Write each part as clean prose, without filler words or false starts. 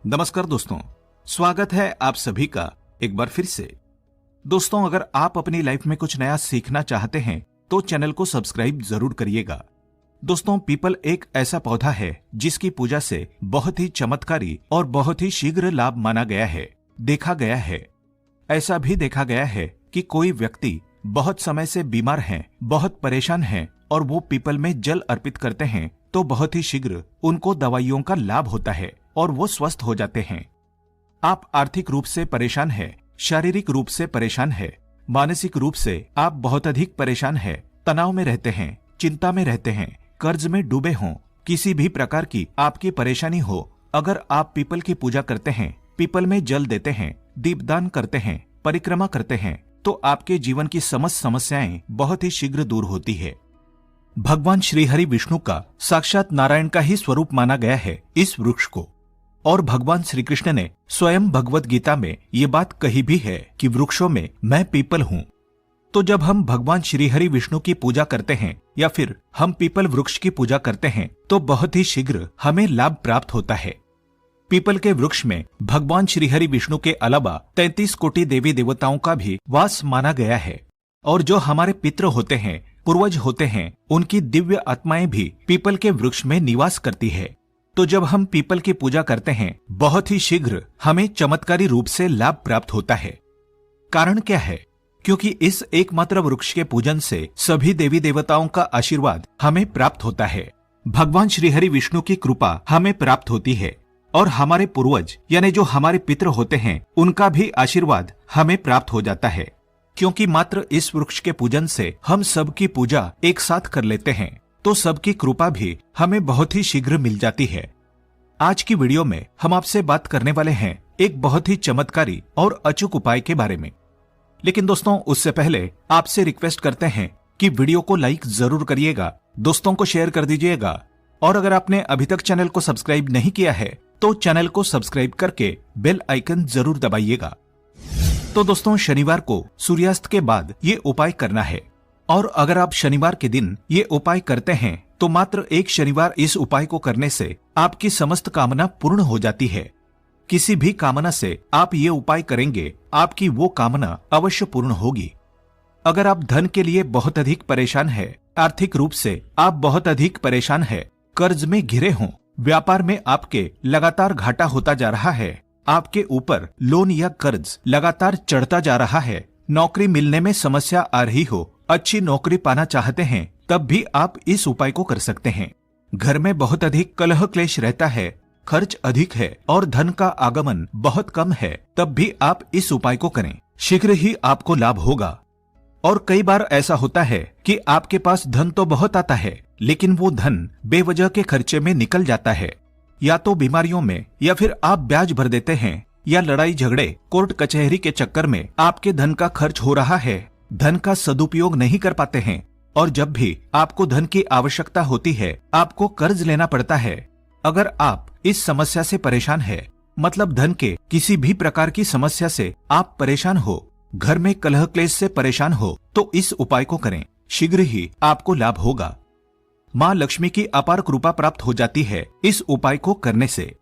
नमस्कार दोस्तों, स्वागत है आप सभी का एक बार फिर से। दोस्तों, अगर आप अपनी लाइफ में कुछ नया सीखना चाहते हैं तो चैनल को सब्सक्राइब जरूर करिएगा। दोस्तों, पीपल एक ऐसा पौधा है जिसकी पूजा से बहुत ही चमत्कारी और बहुत ही शीघ्र लाभ माना गया है, देखा गया है। ऐसा भी देखा गया है कि कोई व्यक्ति बहुत समय से बीमार हैं, बहुत परेशान हैं और वो पीपल में जल अर्पित करते हैं तो बहुत ही शीघ्र उनको दवाइयों का लाभ होता है और वो स्वस्थ हो जाते हैं। आप आर्थिक रूप से परेशान हैं, शारीरिक रूप से परेशान हैं, मानसिक रूप से आप बहुत अधिक परेशान हैं, तनाव में रहते हैं, चिंता में रहते हैं, कर्ज में डूबे हों, किसी भी प्रकार की आपकी परेशानी हो, अगर आप पीपल की पूजा करते हैं, पीपल में जल देते हैं, दीपदान करते हैं, परिक्रमा करते हैं तो आपके जीवन की समस्त समस्याएं बहुत ही शीघ्र दूर होती है। भगवान श्री हरि विष्णु का साक्षात नारायण का ही स्वरूप माना गया है इस वृक्ष को, और भगवान श्री कृष्ण ने स्वयं भगवत गीता में ये बात कही भी है कि वृक्षों में मैं पीपल हूँ। तो जब हम भगवान श्री हरि विष्णु की पूजा करते हैं या फिर हम पीपल वृक्ष की पूजा करते हैं तो बहुत ही शीघ्र हमें लाभ प्राप्त होता है। पीपल के वृक्ष में भगवान श्री हरि विष्णु के अलावा 33 कोटि देवी देवताओं का भी वास माना गया है, और जो हमारे पितृ होते हैं, पूर्वज होते हैं, उनकी दिव्य आत्माएं भी पीपल के वृक्ष में निवास करती है। तो जब हम पीपल की पूजा करते हैं बहुत ही शीघ्र हमें चमत्कारी रूप से लाभ प्राप्त होता है। कारण क्या है? क्योंकि इस एकमात्र वृक्ष के पूजन से सभी देवी देवताओं का आशीर्वाद हमें प्राप्त होता है, भगवान श्री हरि विष्णु की कृपा हमें प्राप्त होती है, और हमारे पूर्वज यानी जो हमारे पितृ होते हैं उनका भी आशीर्वाद हमें प्राप्त हो जाता है। क्योंकि मात्र इस वृक्ष के पूजन से हम सबकी पूजा एक साथ कर लेते हैं तो सबकी कृपा भी हमें बहुत ही शीघ्र मिल जाती है। आज की वीडियो में हम आपसे बात करने वाले हैं एक बहुत ही चमत्कारी और अचूक उपाय के बारे में। लेकिन दोस्तों, उससे पहले आपसे रिक्वेस्ट करते हैं कि वीडियो को लाइक जरूर करिएगा, दोस्तों को शेयर कर दीजिएगा, और अगर आपने अभी तक चैनल को सब्सक्राइब नहीं किया है तो चैनल को सब्सक्राइब करके बेल आइकन जरूर दबाइएगा। तो दोस्तों, शनिवार को सूर्यास्त के बाद ये उपाय करना है, और अगर आप शनिवार के दिन ये उपाय करते हैं तो मात्र एक शनिवार इस उपाय को करने से आपकी समस्त कामना पूर्ण हो जाती है। किसी भी कामना से आप ये उपाय करेंगे, आपकी वो कामना अवश्य पूर्ण होगी। अगर आप धन के लिए बहुत अधिक परेशान है, आर्थिक रूप से आप बहुत अधिक परेशान है, कर्ज में घिरे हों, व्यापार में आपके लगातार घाटा होता जा रहा है, आपके ऊपर लोन या कर्ज लगातार चढ़ता जा रहा है, नौकरी मिलने में समस्या आ रही हो, अच्छी नौकरी पाना चाहते हैं, तब भी आप इस उपाय को कर सकते हैं। घर में बहुत अधिक कलह क्लेश रहता है, खर्च अधिक है और धन का आगमन बहुत कम है, तब भी आप इस उपाय को करें, शीघ्र ही आपको लाभ होगा। और कई बार ऐसा होता है कि आपके पास धन तो बहुत आता है लेकिन वो धन बेवजह के खर्चे में निकल जाता है, या तो बीमारियों में, या फिर आप ब्याज भर देते हैं, या लड़ाई झगड़े कोर्ट कचहरी के चक्कर में आपके धन का खर्च हो रहा है, धन का सदुपयोग नहीं कर पाते हैं, और जब भी आपको धन की आवश्यकता होती है आपको कर्ज लेना पड़ता है। अगर आप इस समस्या से परेशान है, मतलब धन के किसी भी प्रकार की समस्या से आप परेशान हो, घर में कलह क्लेश से परेशान हो, तो इस उपाय को करें, शीघ्र ही आपको लाभ होगा। माँ लक्ष्मी की अपार कृपा प्राप्त हो जाती है इस उपाय को करने से।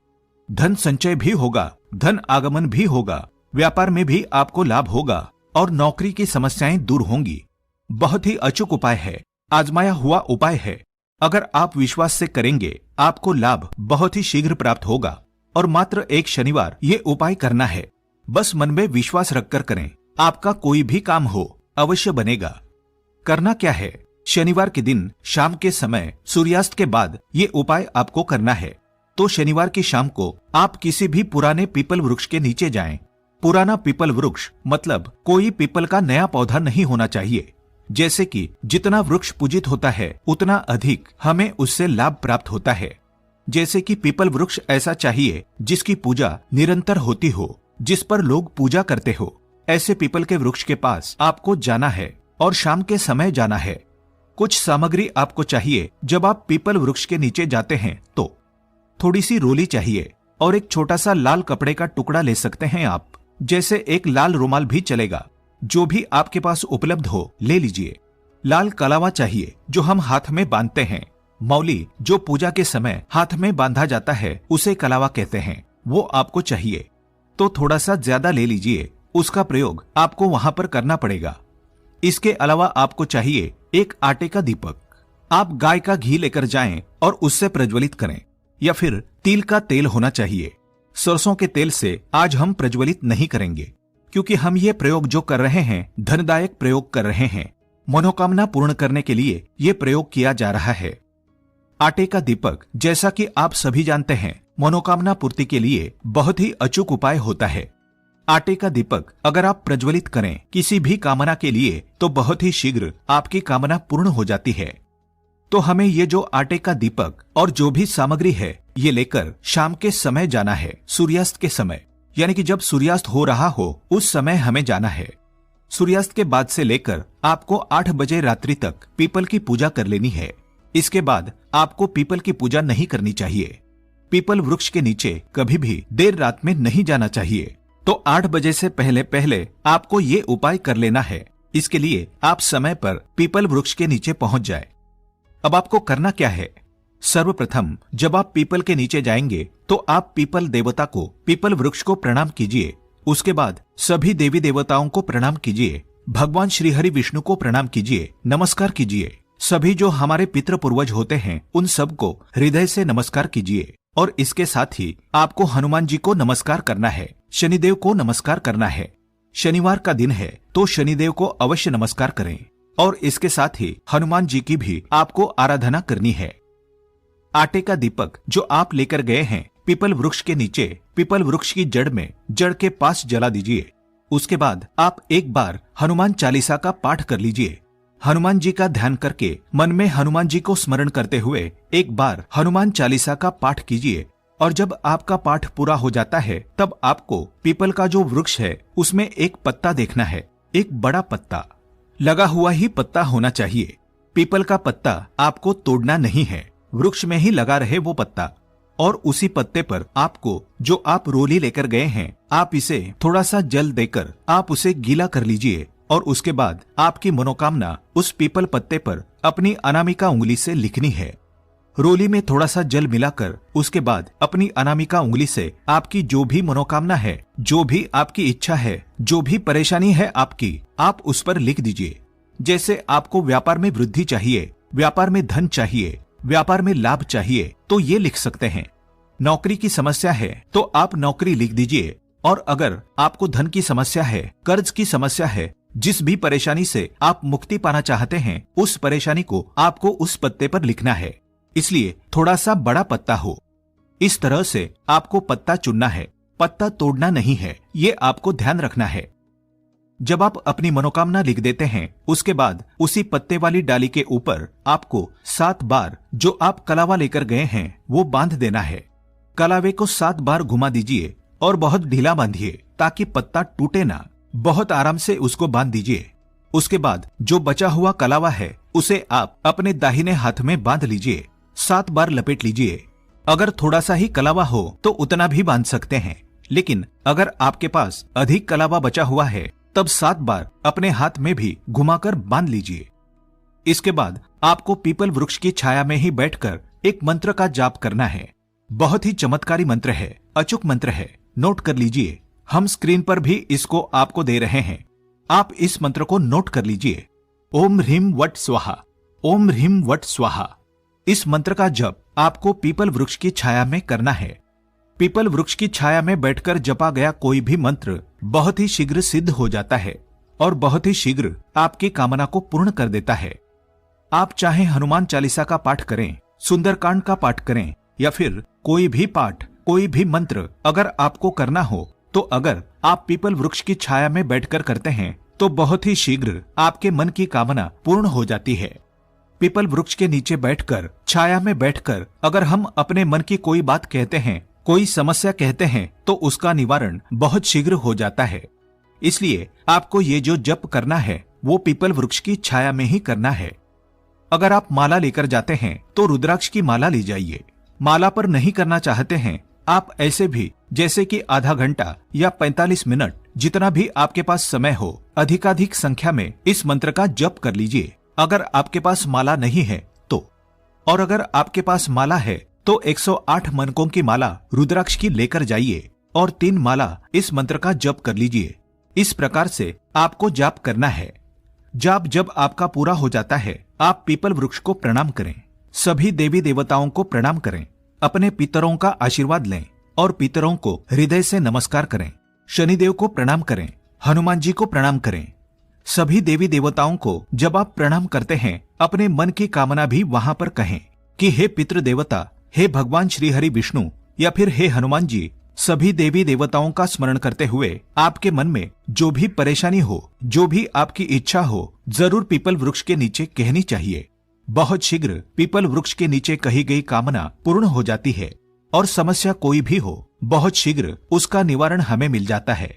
धन संचय भी होगा, धन आगमन भी होगा, व्यापार में भी आपको लाभ होगा और नौकरी की समस्याएं दूर होंगी। बहुत ही अचूक उपाय है, आजमाया हुआ उपाय है। अगर आप विश्वास से करेंगे आपको लाभ बहुत ही शीघ्र प्राप्त होगा, और मात्र एक शनिवार ये उपाय करना है। बस मन में विश्वास रखकर करें, आपका कोई भी काम हो अवश्य बनेगा। करना क्या है? शनिवार के दिन शाम के समय सूर्यास्त के बाद ये उपाय आपको करना है। तो शनिवार की शाम को आप किसी भी पुराने पीपल वृक्ष के नीचे जाएं। पुराना पीपल वृक्ष मतलब कोई पीपल का नया पौधा नहीं होना चाहिए। जैसे कि जितना वृक्ष पूजित होता है उतना अधिक हमें उससे लाभ प्राप्त होता है। जैसे कि पीपल वृक्ष ऐसा चाहिए जिसकी पूजा निरंतर होती हो, जिस पर लोग पूजा करते हो। ऐसे पीपल के वृक्ष के पास आपको जाना है और शाम के समय जाना है। कुछ सामग्री आपको चाहिए। जब आप पीपल वृक्ष के नीचे जाते हैं तो थोड़ी सी रोली चाहिए और एक छोटा सा लाल कपड़े का टुकड़ा ले सकते हैं आप, जैसे एक लाल रुमाल भी चलेगा, जो भी आपके पास उपलब्ध हो ले लीजिए। लाल कलावा चाहिए जो हम हाथ में बांधते हैं। मौली जो पूजा के समय हाथ में बांधा जाता है उसे कलावा कहते हैं। वो आपको चाहिए तो थोड़ा सा ज्यादा ले लीजिए, उसका प्रयोग आपको वहां पर करना पड़ेगा। इसके अलावा आपको चाहिए एक आटे का दीपक। आप गाय का घी लेकर जाएं और उससे प्रज्वलित करें, या फिर तिल का तेल होना चाहिए। सरसों के तेल से आज हम प्रज्वलित नहीं करेंगे, क्योंकि हम ये प्रयोग जो कर रहे हैं धनदायक प्रयोग कर रहे हैं। मनोकामना पूर्ण करने के लिए ये प्रयोग किया जा रहा है। आटे का दीपक, जैसा कि आप सभी जानते हैं, मनोकामना पूर्ति के लिए बहुत ही अचूक उपाय होता है। आटे का दीपक अगर आप प्रज्वलित करें किसी भी कामना के लिए तो बहुत ही शीघ्र आपकी कामना पूर्ण हो जाती है। तो हमें ये जो आटे का दीपक और जो भी सामग्री है ये लेकर शाम के समय जाना है, सूर्यास्त के समय, यानी कि जब सूर्यास्त हो रहा हो उस समय हमें जाना है। सूर्यास्त के बाद से लेकर आपको 8 बजे रात्रि तक पीपल की पूजा कर लेनी है। इसके बाद आपको पीपल की पूजा नहीं करनी चाहिए। पीपल वृक्ष के नीचे कभी भी देर रात में नहीं जाना चाहिए। तो 8 बजे से पहले पहले आपको ये उपाय कर लेना है। इसके लिए आप समय पर पीपल वृक्ष के नीचे पहुंच जाए। अब आपको करना क्या है? सर्वप्रथम जब आप पीपल के नीचे जाएंगे तो आप पीपल देवता को, पीपल वृक्ष को प्रणाम कीजिए। उसके बाद सभी देवी देवताओं को प्रणाम कीजिए। भगवान श्री हरि विष्णु को प्रणाम कीजिए, नमस्कार कीजिए। सभी जो हमारे पितृ पूर्वज होते हैं उन सबको हृदय से नमस्कार कीजिए। और इसके साथ ही आपको हनुमान जी को नमस्कार करना है, शनिदेव को नमस्कार करना है। शनिवार का दिन है तो शनिदेव को अवश्य नमस्कार करें। और इसके साथ ही हनुमान जी की भी आपको आराधना करनी है। आटे का दीपक जो आप लेकर गए हैं पीपल वृक्ष के नीचे, पीपल वृक्ष की जड़ के पास जला दीजिए। उसके बाद आप एक बार हनुमान चालीसा का पाठ कर लीजिए। हनुमान जी का ध्यान करके मन में हनुमान जी को स्मरण करते हुए एक बार हनुमान चालीसा का पाठ कीजिए। और जब आपका पाठ पूरा हो जाता है तब आपको पीपल का जो वृक्ष है उसमें एक पत्ता देखना है, एक बड़ा पत्ता, लगा हुआ ही पत्ता होना चाहिए। पीपल का पत्ता आपको तोड़ना नहीं है, वृक्ष में ही लगा रहे वो पत्ता। और उसी पत्ते पर आपको जो आप रोली लेकर गए हैं आप इसे थोड़ा सा जल देकर आप उसे गीला कर लीजिए। और उसके बाद आपकी मनोकामना उस पीपल पत्ते पर अपनी अनामिका उंगली से लिखनी है। रोली में थोड़ा सा जल मिलाकर उसके बाद अपनी अनामिका उंगली से आपकी जो भी मनोकामना है, जो भी आपकी इच्छा है, जो भी परेशानी है आपकी, आप उस पर लिख दीजिए। जैसे आपको व्यापार में वृद्धि चाहिए, व्यापार में धन चाहिए, व्यापार में लाभ चाहिए तो ये लिख सकते हैं। नौकरी की समस्या है तो आप नौकरी लिख दीजिए। और अगर आपको धन की समस्या है, कर्ज की समस्या है, जिस भी परेशानी से आप मुक्ति पाना चाहते हैं उस परेशानी को आपको उस पत्ते पर लिखना है। इसलिए थोड़ा सा बड़ा पत्ता हो। इस तरह से आपको पत्ता चुनना है, पत्ता तोड़ना नहीं है, ये आपको ध्यान रखना है। जब आप अपनी मनोकामना लिख देते हैं उसके बाद उसी पत्ते वाली डाली के ऊपर आपको 7 बार जो आप कलावा लेकर गए हैं वो बांध देना है। कलावे को 7 बार घुमा दीजिए और बहुत ढीला बांधिए ताकि पत्ता टूटे ना। बहुत आराम से उसको बांध दीजिए। उसके बाद जो बचा हुआ कलावा है उसे आप अपने दाहिने हाथ में बांध लीजिए। 7 बार लपेट लीजिए। अगर थोड़ा सा ही कलावा हो तो उतना भी बांध सकते हैं, लेकिन अगर आपके पास अधिक कलावा बचा हुआ है तब 7 बार अपने हाथ में भी घुमाकर बांध लीजिए। इसके बाद आपको पीपल वृक्ष की छाया में ही बैठकर एक मंत्र का जाप करना है। बहुत ही चमत्कारी मंत्र है, अचूक मंत्र है, नोट कर लीजिए। हम स्क्रीन पर भी इसको आपको दे रहे हैं, आप इस मंत्र को नोट कर लीजिए। ओम ह्रीम वट स्वाहा, ओम ह्रीम वट स्वाहा। इस मंत्र का जप आपको पीपल वृक्ष की छाया में करना है। पीपल वृक्ष की छाया में बैठकर जपा गया कोई भी मंत्र बहुत ही शीघ्र सिद्ध हो जाता है और बहुत ही शीघ्र आपकी कामना को पूर्ण कर देता है। आप चाहे हनुमान चालीसा का पाठ करें, सुंदरकांड का पाठ करें या फिर कोई भी पाठ, कोई भी मंत्र अगर आपको करना हो तो अगर आप पीपल वृक्ष की छाया में बैठकर करते हैं तो बहुत ही शीघ्र आपके मन की कामना पूर्ण हो जाती है। पीपल वृक्ष के नीचे बैठकर, छाया में बैठकर अगर हम अपने मन की कोई बात कहते हैं, कोई समस्या कहते हैं तो उसका निवारण बहुत शीघ्र हो जाता है। इसलिए आपको ये जो जप करना है वो पीपल वृक्ष की छाया में ही करना है। अगर आप माला लेकर जाते हैं तो रुद्राक्ष की माला ले जाइए। माला पर नहीं करना चाहते हैं, आप ऐसे भी जैसे कि आधा घंटा या 45 मिनट जितना भी आपके पास समय हो, अधिकाधिक संख्या में इस मंत्र का जप कर लीजिए। अगर आपके पास माला नहीं है तो, और अगर आपके पास माला है तो 108 मनकों की माला रुद्राक्ष की लेकर जाइए और 3 माला इस मंत्र का जप कर लीजिए। इस प्रकार से आपको जाप करना है। जाप जब आपका पूरा हो जाता है, आप पीपल वृक्ष को प्रणाम करें, सभी देवी देवताओं को प्रणाम करें, अपने पितरों का आशीर्वाद लें और पितरों को हृदय से नमस्कार करें। शनिदेव को प्रणाम करें, हनुमान जी को प्रणाम करें। सभी देवी देवताओं को जब आप प्रणाम करते हैं, अपने मन की कामना भी वहां पर कहें कि हे पितृ देवता, हे भगवान श्री हरि विष्णु या फिर हे हनुमान जी, सभी देवी देवताओं का स्मरण करते हुए आपके मन में जो भी परेशानी हो, जो भी आपकी इच्छा हो, जरूर पीपल वृक्ष के नीचे कहनी चाहिए। बहुत शीघ्र पीपल वृक्ष के नीचे कही गई कामना पूर्ण हो जाती है और समस्या कोई भी हो, बहुत शीघ्र उसका निवारण हमें मिल जाता है।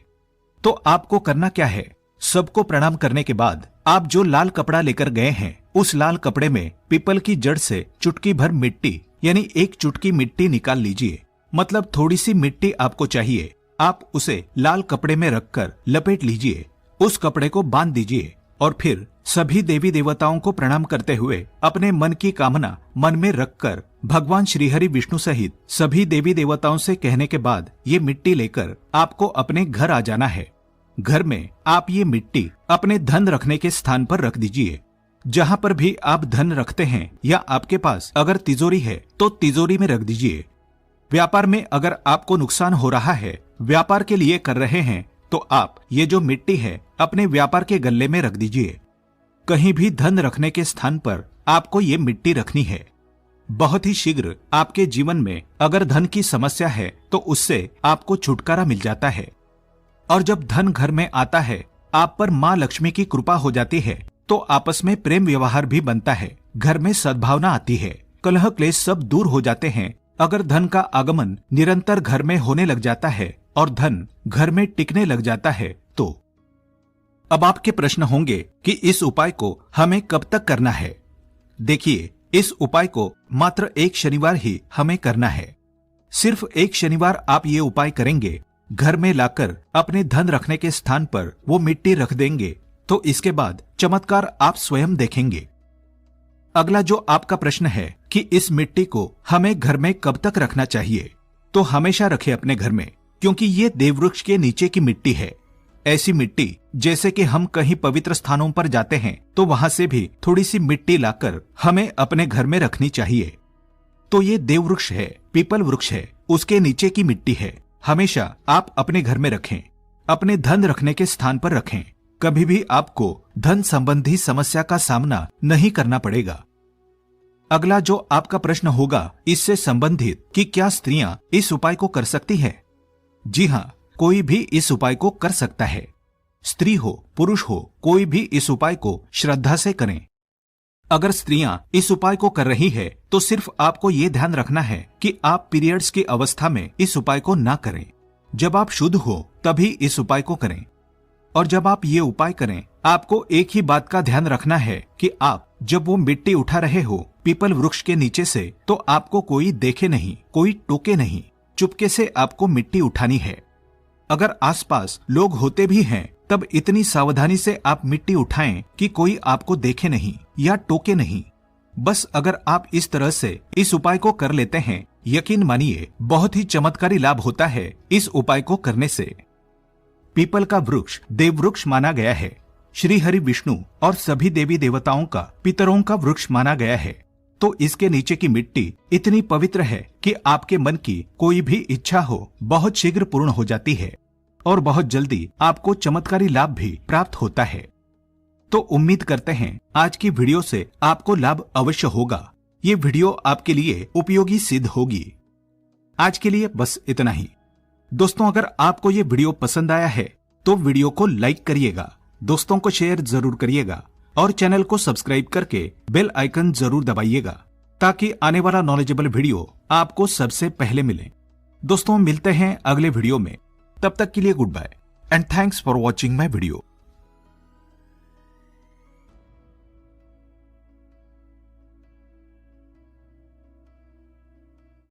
तो आपको करना क्या है? सबको प्रणाम करने के बाद आप जो लाल कपड़ा लेकर गए हैं, उस लाल कपड़े में पीपल की जड़ से चुटकी भर मिट्टी यानी 1 चुटकी मिट्टी निकाल लीजिए। मतलब थोड़ी सी मिट्टी आपको चाहिए। आप उसे लाल कपड़े में रखकर लपेट लीजिए, उस कपड़े को बांध दीजिए और फिर सभी देवी देवताओं को प्रणाम करते हुए अपने मन की कामना मन में रखकर भगवान श्रीहरि विष्णु सहित सभी देवी देवताओं से कहने के बाद ये मिट्टी लेकर आपको अपने घर आ जाना है। घर में आप ये मिट्टी अपने धन रखने के स्थान पर रख दीजिए। जहाँ पर भी आप धन रखते हैं या आपके पास अगर तिजोरी है तो तिजोरी में रख दीजिए। व्यापार में अगर आपको नुकसान हो रहा है, व्यापार के लिए कर रहे हैं, तो आप ये जो मिट्टी है अपने व्यापार के गल्ले में रख दीजिए। कहीं भी धन रखने के स्थान पर आपको ये मिट्टी रखनी है। बहुत ही शीघ्र आपके जीवन में अगर धन की समस्या है तो उससे आपको छुटकारा मिल जाता है। और जब धन घर में आता है, आप पर माँ लक्ष्मी की कृपा हो जाती है, तो आपस में प्रेम व्यवहार भी बनता है, घर में सद्भावना आती है, कलह क्लेश सब दूर हो जाते हैं। अगर धन का आगमन निरंतर घर में होने लग जाता है और धन घर में टिकने लग जाता है, तो अब आपके प्रश्न होंगे कि इस उपाय को हमें कब तक करना है। देखिए, इस उपाय को मात्र 1 शनिवार ही हमें करना है। सिर्फ 1 शनिवार आप ये उपाय करेंगे, घर में लाकर अपने धन रखने के स्थान पर वो मिट्टी रख देंगे, तो इसके बाद चमत्कार आप स्वयं देखेंगे। अगला जो आपका प्रश्न है कि इस मिट्टी को हमें घर में कब तक रखना चाहिए, तो हमेशा रखें अपने घर में, क्योंकि ये देववृक्ष के नीचे की मिट्टी है। ऐसी मिट्टी जैसे कि हम कहीं पवित्र स्थानों पर जाते हैं तो वहां से भी थोड़ी सी मिट्टी लाकर हमें अपने घर में रखनी चाहिए। तो ये देववृक्ष है, पीपल वृक्ष है, उसके नीचे की मिट्टी है। हमेशा आप अपने घर में रखें, अपने धन रखने के स्थान पर रखें। कभी भी आपको धन संबंधी समस्या का सामना नहीं करना पड़ेगा। अगला जो आपका प्रश्न होगा इससे संबंधित कि क्या स्त्रियां इस उपाय को कर सकती है? जी हाँ, कोई भी इस उपाय को कर सकता है। स्त्री हो, पुरुष हो, कोई भी इस उपाय को श्रद्धा से करें। अगर स्त्रियां इस उपाय को कर रही है तो सिर्फ आपको ये ध्यान रखना है कि आप पीरियड्स की अवस्था में इस उपाय को ना करें। जब आप शुद्ध हो तभी इस उपाय को करें। और जब आप ये उपाय करें, आपको एक ही बात का ध्यान रखना है कि आप जब वो मिट्टी उठा रहे हो पीपल वृक्ष के नीचे से, तो आपको कोई देखे नहीं, कोई टोके नहीं, चुपके से आपको मिट्टी उठानी है। अगर आसपास लोग होते भी हैं तब इतनी सावधानी से आप मिट्टी उठाएं कि कोई आपको देखे नहीं या टोके नहीं। बस अगर आप इस तरह से इस उपाय को कर लेते हैं, यकीन मानिए बहुत ही चमत्कारी लाभ होता है इस उपाय को करने से। पीपल का वृक्ष देववृक्ष माना गया है, श्री हरि विष्णु और सभी देवी देवताओं का पितरों का वृक्ष माना गया है। तो इसके नीचे की मिट्टी इतनी पवित्र है कि आपके मन की कोई भी इच्छा हो बहुत शीघ्र पूर्ण हो जाती है और बहुत जल्दी आपको चमत्कारी लाभ भी प्राप्त होता है। तो उम्मीद करते हैं आज की वीडियो से आपको लाभ अवश्य होगा। ये वीडियो आपके लिए उपयोगी सिद्ध होगी। आज के लिए बस इतना ही। दोस्तों, अगर आपको ये वीडियो पसंद आया है तो वीडियो को लाइक करिएगा, दोस्तों को शेयर जरूर करिएगा और चैनल को सब्सक्राइब करके बेल आइकन जरूर दबाइएगा ताकि आने वाला नॉलेजेबल वीडियो आपको सबसे पहले मिले। दोस्तों, मिलते हैं अगले वीडियो में। तब तक के लिए good bye and thanks for watching my video.